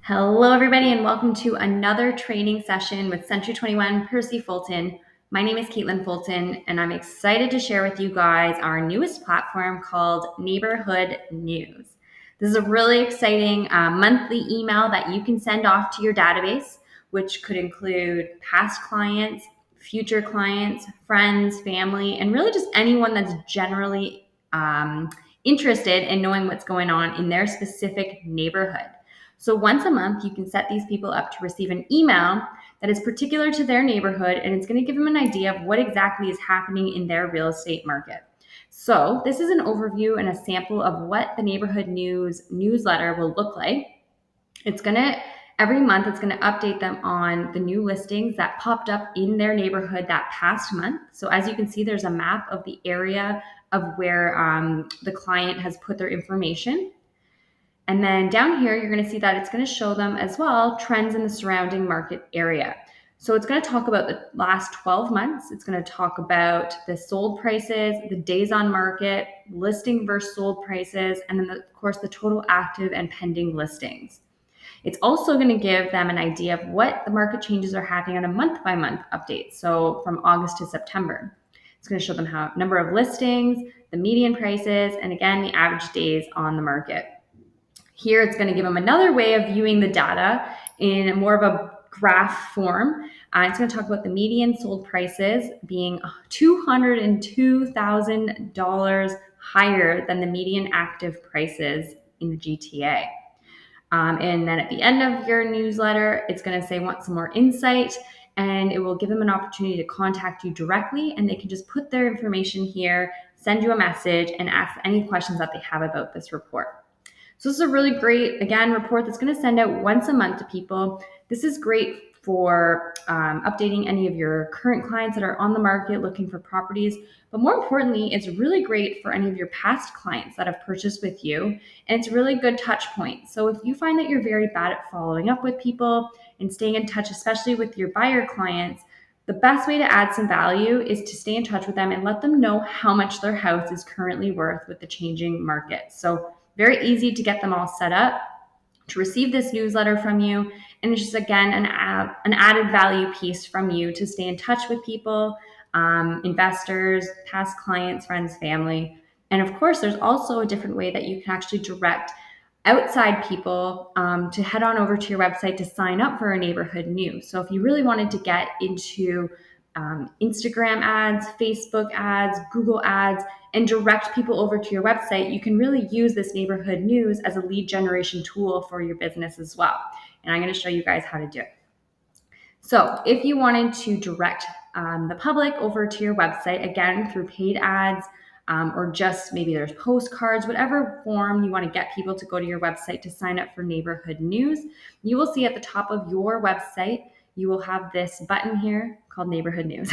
Hello, everybody, and welcome to another training session with C21 Percy Fulton. My name is Katelyn Fulton, and I'm excited to share with you guys our newest platform called Neighborhood News. This is a really exciting monthly email that you can send off to your database, which could include past clients, future clients, friends, family, and really just anyone that's generally interested in knowing what's going on in their specific neighborhood. So once a month, you can set these people up to receive an email that is particular to their neighborhood, and it's going to give them an idea of what exactly is happening in their real estate market. So this is an overview and a sample of what the Neighborhood News newsletter will look like. Every month, it's going to update them on the new listings that popped up in their neighborhood that past month. So as you can see, there's a map of the area of where the client has put their information. And then down here, you're going to see that it's going to show them as well trends in the surrounding market area. So it's going to talk about the last 12 months. It's going to talk about the sold prices, the days on market, listing versus sold prices, and then, of course, the total active and pending listings. It's also going to give them an idea of what the market changes are happening on a month-by-month update, so from August to September. It's going to show them how number of listings, the median prices, and again, the average days on the market. Here, it's going to give them another way of viewing the data in more of a graph form. It's going to talk about the median sold prices being $202,000 higher than the median active prices in the GTA. And then at the end of your newsletter, it's going to say, want some more insight, and it will give them an opportunity to contact you directly, and they can just put their information here, send you a message, and ask any questions that they have about this report. So this is a really great, again, report that's going to send out once a month to people. This is great for updating any of your current clients that are on the market looking for properties. But more importantly, it's really great for any of your past clients that have purchased with you. And it's a really good touch point. So if you find that you're very bad at following up with people and staying in touch, especially with your buyer clients, the best way to add some value is to stay in touch with them and let them know how much their house is currently worth with the changing market. So very easy to get them all set up to receive this newsletter from you. And it's just, again, an added value piece from you to stay in touch with people, investors, past clients, friends, family. And of course, there's also a different way that you can actually direct outside people to head on over to your website to sign up for a Neighborhood News. So if you really wanted to get into Instagram ads, Facebook ads, Google ads, and direct people over to your website, you can really use this Neighborhood News as a lead generation tool for your business as well. And I'm going to show you guys how to do it. So if you wanted to direct the public over to your website, again, through paid ads, or just maybe there's postcards, whatever form you want to get people to go to your website to sign up for Neighborhood News, you will see at the top of your website, you will have this button here called Neighborhood News.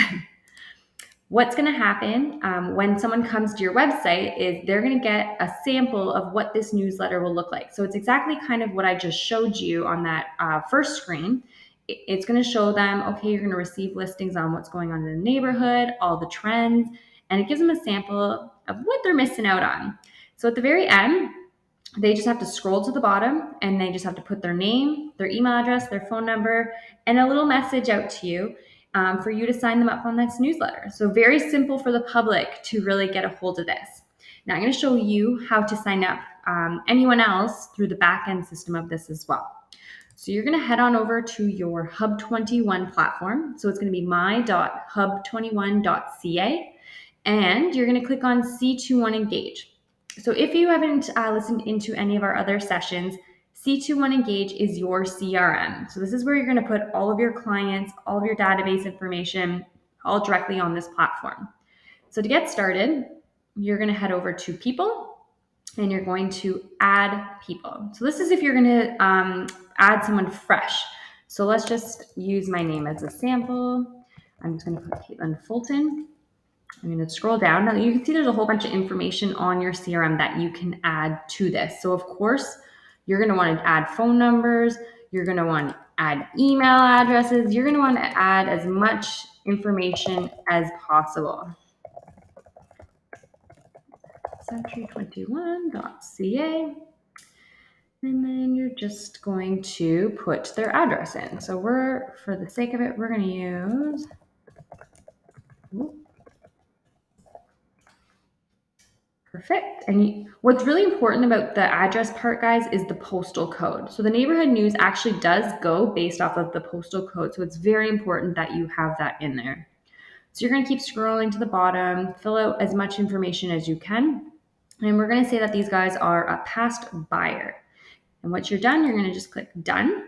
What's going to happen when someone comes to your website is they're going to get a sample of what this newsletter will look like. So it's exactly kind of what I just showed you on that first screen. It's going to show them, okay, you're going to receive listings on what's going on in the neighborhood, all the trends, and it gives them a sample of what they're missing out on. So at the very end, they just have to scroll to the bottom and they just have to put their name, their email address, their phone number, and a little message out to you for you to sign them up on this newsletter. So very simple for the public to really get a hold of this. Now I'm going to show you how to sign up anyone else through the back-end system of this as well. So you're going to head on over to your Hub21 platform. So it's going to be my.hub21.ca, and you're going to click on C21 Engage. So if you haven't listened into any of our other sessions, C21 Engage is your CRM. So this is where you're going to put all of your clients, all of your database information, all directly on this platform. So to get started, you're going to head over to People, and you're going to add people. So this is if you're going to add someone fresh. So let's just use my name as a sample. I'm just going to put Katelyn Fulton. I'm going to scroll down. Now you can see there's a whole bunch of information on your CRM that you can add to this. So of course, you're going to want to add phone numbers. You're going to want to add email addresses. You're going to want to add as much information as possible. Century21.ca. And then we're just going to put their address in. So for the sake of it, we're going to use, perfect. And what's really important about the address part, guys, is the postal code. So the neighborhood news actually does go based off of the postal code. So it's very important that you have that in there. So you're going to keep scrolling to the bottom, fill out as much information as you can. And we're going to say that these guys are a past buyer. And once you're done, you're going to just click done.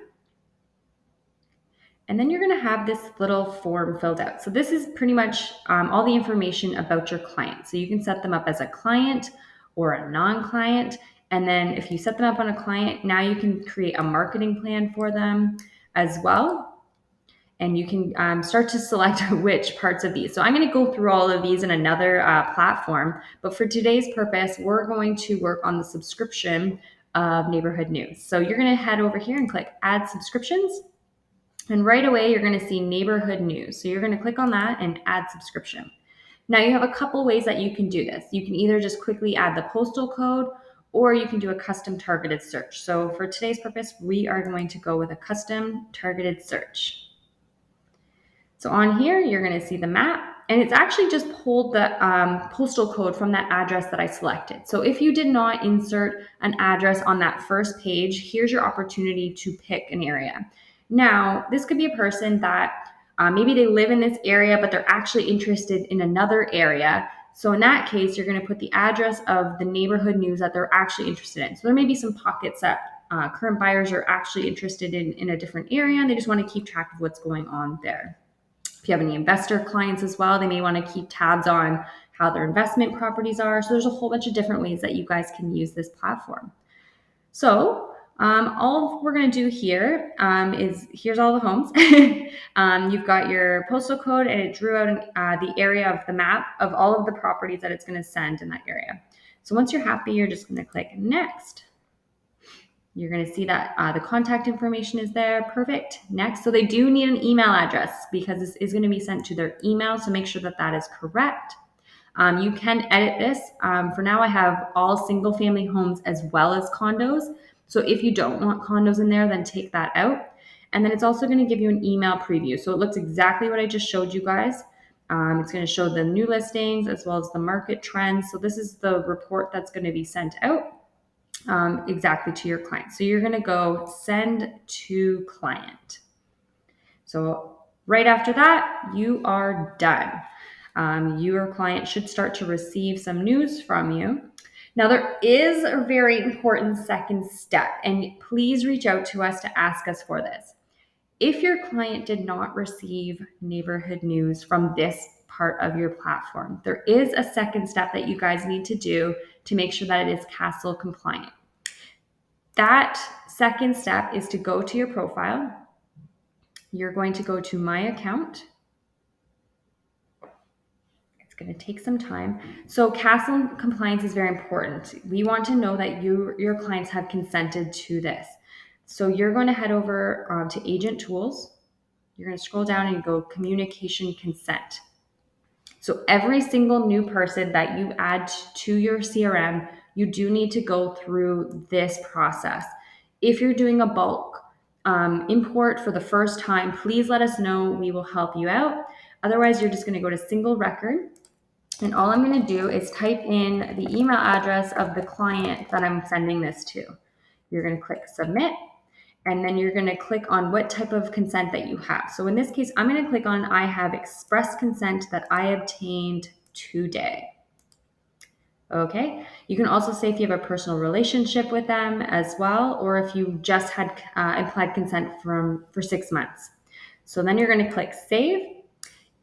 And then you're going to have this little form filled out. So this is pretty much all the information about your client. So you can set them up as a client or a non-client. And then if you set them up on a client, now you can create a marketing plan for them as well. And you can start to select which parts of these. So I'm going to go through all of these in another platform. But for today's purpose, we're going to work on the subscription of Neighborhood News. So you're going to head over here and click Add Subscriptions. And right away, you're going to see Neighborhood News. So you're going to click on that and add subscription. Now you have a couple ways that you can do this. You can either just quickly add the postal code, or you can do a custom targeted search. So for today's purpose, we are going to go with a custom targeted search. So on here, you're going to see the map, and it's actually just pulled the postal code from that address that I selected. So if you did not insert an address on that first page, here's your opportunity to pick an area. Now, this could be a person that maybe they live in this area, but they're actually interested in another area. So in that case, you're going to put the address of the neighborhood news that they're actually interested in. So there may be some pockets that current buyers are actually interested in a different area, and they just want to keep track of what's going on there. If you have any investor clients as well, they may want to keep tabs on how their investment properties are. So there's a whole bunch of different ways that you guys can use this platform. So all we're going to do here is here's all the homes. You've got your postal code, and it drew out the area of the map of all of the properties that it's going to send in that area. So once you're happy, you're just going to click next. You're going to see that the contact information is there. Perfect. Next. So they do need an email address because this is going to be sent to their email. So make sure that that is correct. You can edit this. For now, I have all single family homes as well as condos. So if you don't want condos in there, then take that out. And then it's also going to give you an email preview. So it looks exactly what I just showed you guys. It's going to show the new listings as well as the market trends. So this is the report that's going to be sent out. Exactly to your client. So you're going to go send to client. So right after that, you are done. Your client should start to receive some news from you. Now, there is a very important second step, and please reach out to us to ask us for this. If your client did not receive neighborhood news from this part of your platform, there is a second step that you guys need to do to make sure that it is Castle compliant. That second step is to go to your profile. You're going to go to My Account. It's going to take some time. So Castle compliance is very important. We want to know that your clients have consented to this. So you're going to head over to Agent Tools. You're going to scroll down and you go Communication Consent. So every single new person that you add to your CRM, you do need to go through this process. If you're doing a bulk import for the first time, please let us know. We will help you out. Otherwise, you're just going to go to single record. And all I'm going to do is type in the email address of the client that I'm sending this to. You're going to click submit. And then you're going to click on what type of consent that you have. So in this case, I'm going to click on I have express consent that I obtained today. Okay. You can also say if you have a personal relationship with them as well, or if you just had implied consent for 6 months. So then you're going to click save.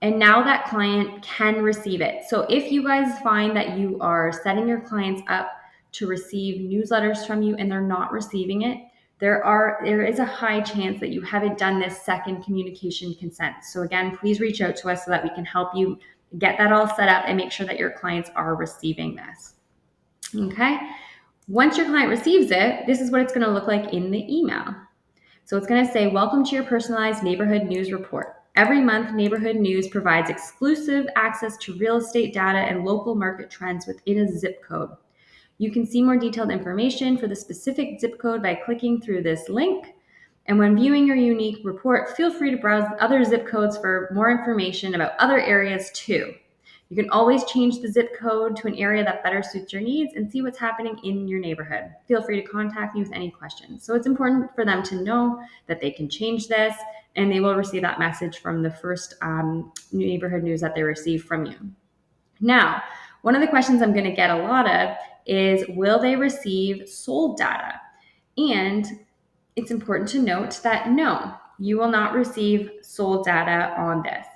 And now that client can receive it. So if you guys find that you are setting your clients up to receive newsletters from you and they're not receiving it, there is a high chance that you haven't done this second communication consent. So again, please reach out to us so that we can help you get that all set up and make sure that your clients are receiving this. Okay. Once your client receives it, this is what it's going to look like in the email. So it's going to say, welcome to your personalized neighborhood news report. Every month, Neighborhood News provides exclusive access to real estate data and local market trends within a zip code. You can see more detailed information for the specific zip code by clicking through this link. And when viewing your unique report, feel free to browse other zip codes for more information about other areas too. You can always change the zip code to an area that better suits your needs and see what's happening in your neighborhood. Feel free to contact me with any questions. So it's important for them to know that they can change this, and they will receive that message from the first neighborhood news that they receive from you. Now, one of the questions I'm going to get a lot of is, will they receive sold data? And it's important to note that no, you will not receive sold data on this.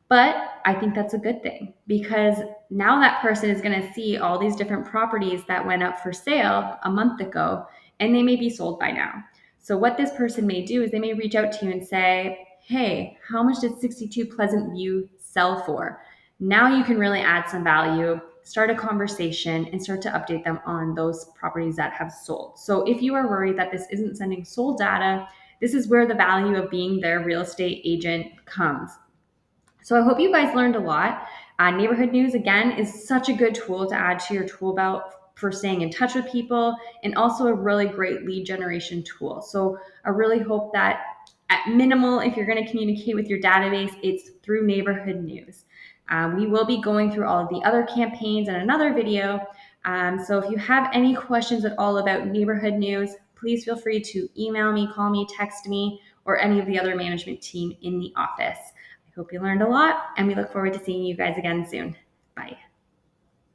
But I think that's a good thing, because now that person is going to see all these different properties that went up for sale a month ago, and they may be sold by now. So what this person may do is they may reach out to you and say, hey, how much did 62 Pleasant View sell for? Now you can really add some value, start a conversation, and start to update them on those properties that have sold. So if you are worried that this isn't sending sold data, this is where the value of being their real estate agent comes. So I hope you guys learned a lot. Neighborhood News, again, is such a good tool to add to your tool belt for staying in touch with people, and also a really great lead generation tool. So I really hope that at minimal, if you're going to communicate with your database, it's through Neighborhood News. We will be going through all of the other campaigns in another video. So if you have any questions at all about Neighborhood News, please feel free to email me, call me, text me, or any of the other management team in the office. I hope you learned a lot, and we look forward to seeing you guys again soon. Bye.